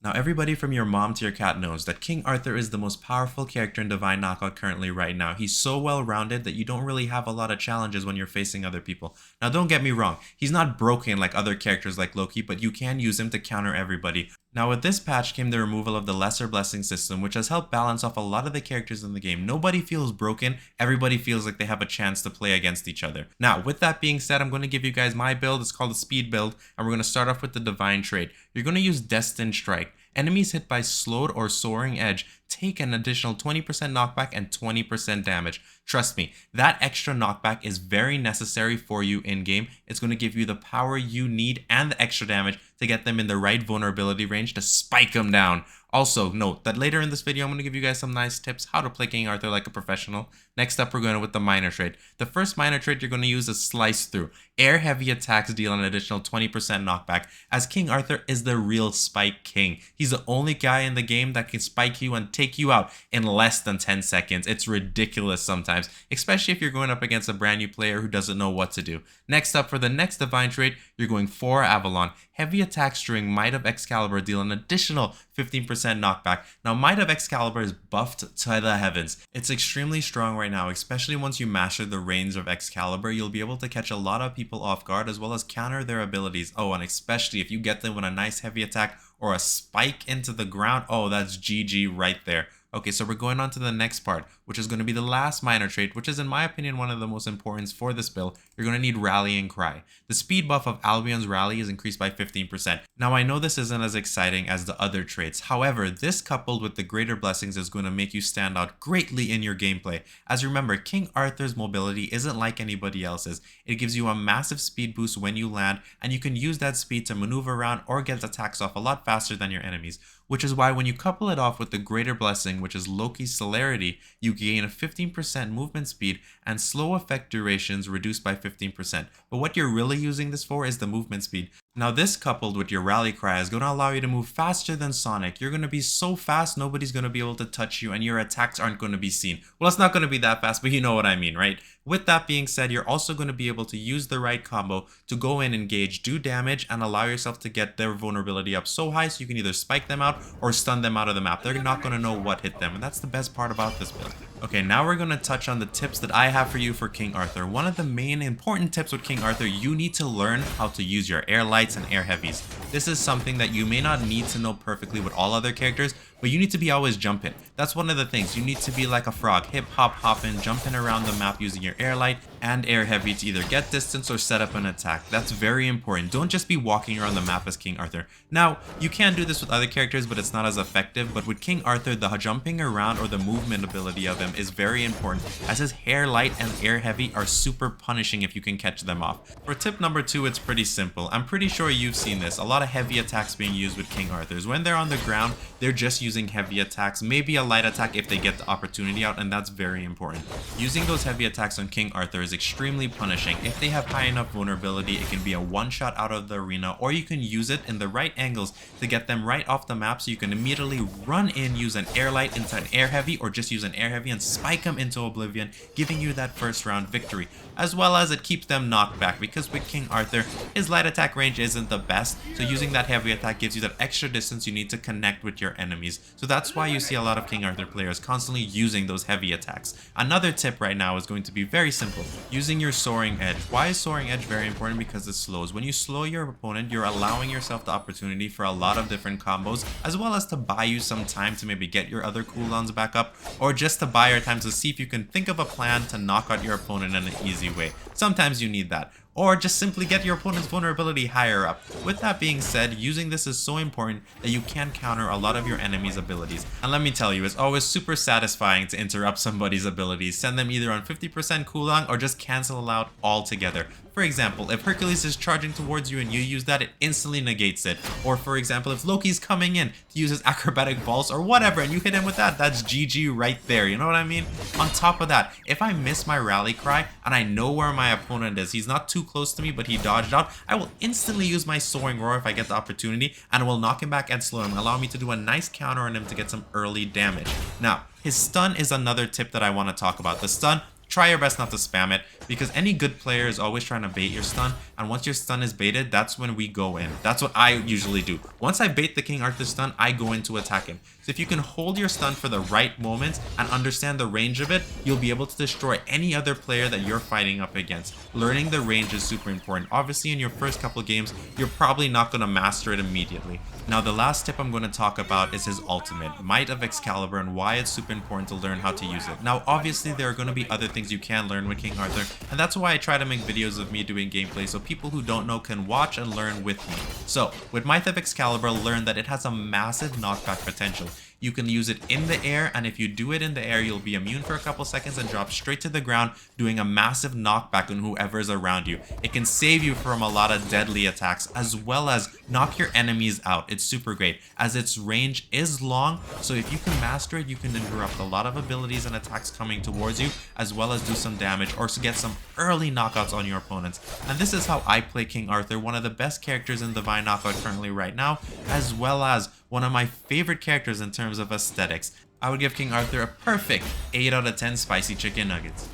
Now, everybody from your mom to your cat knows that King Arthur is the most powerful character in Divine Knockout currently right now. He's so well rounded that you don't really have a lot of challenges when you're facing other people. Now, don't get me wrong, he's not broken like other characters like Loki, but you can use him to counter everybody. Now, with this patch came the removal of the Lesser Blessing system, which has helped balance off a lot of the characters in the game. Nobody feels broken, everybody feels like they have a chance to play against each other. Now, with that being said, I'm going to give you guys my build. It's called the Speed build, and we're going to start off with the Divine trait. You're going to use Destined Strike. Enemies hit by Slowed or Soaring Edge take an additional 20% knockback and 20% damage. Trust me, that extra knockback is very necessary for you in game. It's going to give you the power you need and the extra damage to get them in the right vulnerability range to spike them down. Also, note that later in this video, I'm going to give you guys some nice tips how to play King Arthur like a professional. Next up, we're going with the minor trait. The first minor trait you're going to use is Slice Through. Air heavy attacks deal an additional 20% knockback, as King Arthur is the real spike king. He's the only guy in the game that can spike you and take you out in less than 10 seconds. It's ridiculous sometimes, especially if you're going up against a brand new player who doesn't know what to do. Next up, for the next divine trait, you're going for Avalon. Heavy attacks during Might of Excalibur deal an additional 15% knockback. Now, Might of Excalibur is buffed to the heavens. It's extremely strong right now, especially once you master the range of Excalibur. You'll be able to catch a lot of people off guard as well as counter their abilities. Oh, and especially if you get them with a nice heavy attack or a spike into the ground, oh, that's GG right there. Okay, so we're going on to the next part, which is going to be the last minor trait, which is in my opinion one of the most important for this build. You're going to need Rallying Cry. The speed buff of Albion's Rally is increased by 15%. Now, I know this isn't as exciting as the other traits. However, this coupled with the greater blessings is going to make you stand out greatly in your gameplay. As remember, King Arthur's mobility isn't like anybody else's. It gives you a massive speed boost when you land, and you can use that speed to maneuver around or get attacks off a lot faster than your enemies. Which is why when you couple it off with the greater blessing, which is Loki's celerity, you gain a 15% movement speed and slow effect durations reduced by 15%. But what you're really using this for is the movement speed. Now, this coupled with your rally cry is going to allow you to move faster than Sonic. You're going to be so fast, nobody's going to be able to touch you and your attacks aren't going to be seen. Well, it's not going to be that fast, but you know what I mean, right? With that being said, you're also going to be able to use the right combo to go in, engage, do damage, and allow yourself to get their vulnerability up so high so you can either spike them out or stun them out of the map. They're not going to know what hit them, and that's the best part about this build. Okay, now we're going to touch on the tips that I have for you for King Arthur. One of the main important tips with King Arthur, you need to learn how to use your air lights and air heavies. This is something that you may not need to know perfectly with all other characters, but you need to be always jumping. That's one of the things. You need to be like a frog, hip hop hopping, jumping around the map using your air light and air heavy to either get distance or set up an attack. That's very important. Don't just be walking around the map as King Arthur. Now, you can do this with other characters, but it's not as effective. But with King Arthur, the jumping around or the movement ability of him is very important, as his air light and air heavy are super punishing if you can catch them off. For tip number 2, it's pretty simple. I'm pretty sure you've seen this. A lot of heavy attacks being used with King Arthurs. When they're on the ground, they're just using heavy attacks, maybe a light attack if they get the opportunity out, and that's very important. Using those heavy attacks on King Arthur is extremely punishing. If they have high enough vulnerability, it can be a one-shot out of the arena, or you can use it in the right angles to get them right off the map so you can immediately run in, use an air light into an air heavy, or just use an air heavy and spike them into oblivion, giving you that first round victory. As well as it keeps them knocked back, because with King Arthur, his light attack range isn't the best, so using that heavy attack gives you that extra distance you need to connect with your enemies. So that's why you see a lot of King Arthur players constantly using those heavy attacks. Another tip right now is going to be very simple. Using your Soaring Edge. Why is Soaring Edge very important? Because it slows. When you slow your opponent, you're allowing yourself the opportunity for a lot of different combos, as well as to buy you some time to maybe get your other cooldowns back up, or just to buy your time to see if you can think of a plan to knock out your opponent in an easy way. Sometimes you need that. Or just simply get your opponent's vulnerability higher up. With that being said, using this is so important that you can counter a lot of your enemy's abilities. And let me tell you, it's always super satisfying to interrupt somebody's abilities, send them either on 50% cooldown or just cancel it out altogether. For example, if Hercules is charging towards you and you use that, it instantly negates it. Or for example, if Loki's coming in to use his acrobatic vaults or whatever and you hit him with that, that's GG right there, you know what I mean? On top of that, if I miss my rally cry and I know where my opponent is, he's not too close to me but he dodged out, I will instantly use my Soaring Roar if I get the opportunity, and it will knock him back and slow him, allow me to do a nice counter on him to get some early damage. Now, his stun is another tip that I want to talk about. The stun, try your best not to spam it, because any good player is always trying to bait your stun, and once your stun is baited, that's when we go in. That's what I usually do. Once I bait the King Arthur stun, I go in to attack him. So if you can hold your stun for the right moments and understand the range of it, you'll be able to destroy any other player that you're fighting up against. Learning the range is super important. Obviously, in your first couple games, you're probably not going to master it immediately. Now, the last tip I'm going to talk about is his ultimate, Might of Excalibur, and why it's super important to learn how to use it. Now, obviously, there are going to be other things you can learn with King Arthur, and that's why I try to make videos of me doing gameplay so people who don't know can watch and learn with me. So, with Might of Excalibur, learn that it has a massive knockback potential. You can use it in the air, and if you do it in the air, you'll be immune for a couple seconds and drop straight to the ground, doing a massive knockback on whoever is around you. It can save you from a lot of deadly attacks, as well as knock your enemies out. It's super great, as its range is long, so if you can master it, you can interrupt a lot of abilities and attacks coming towards you, as well as do some damage or get some early knockouts on your opponents. And this is how I play King Arthur, one of the best characters in Divine Knockout currently right now, as well as one of my favorite characters in terms of aesthetics. I would give King Arthur a perfect 8 out of 10 spicy chicken nuggets.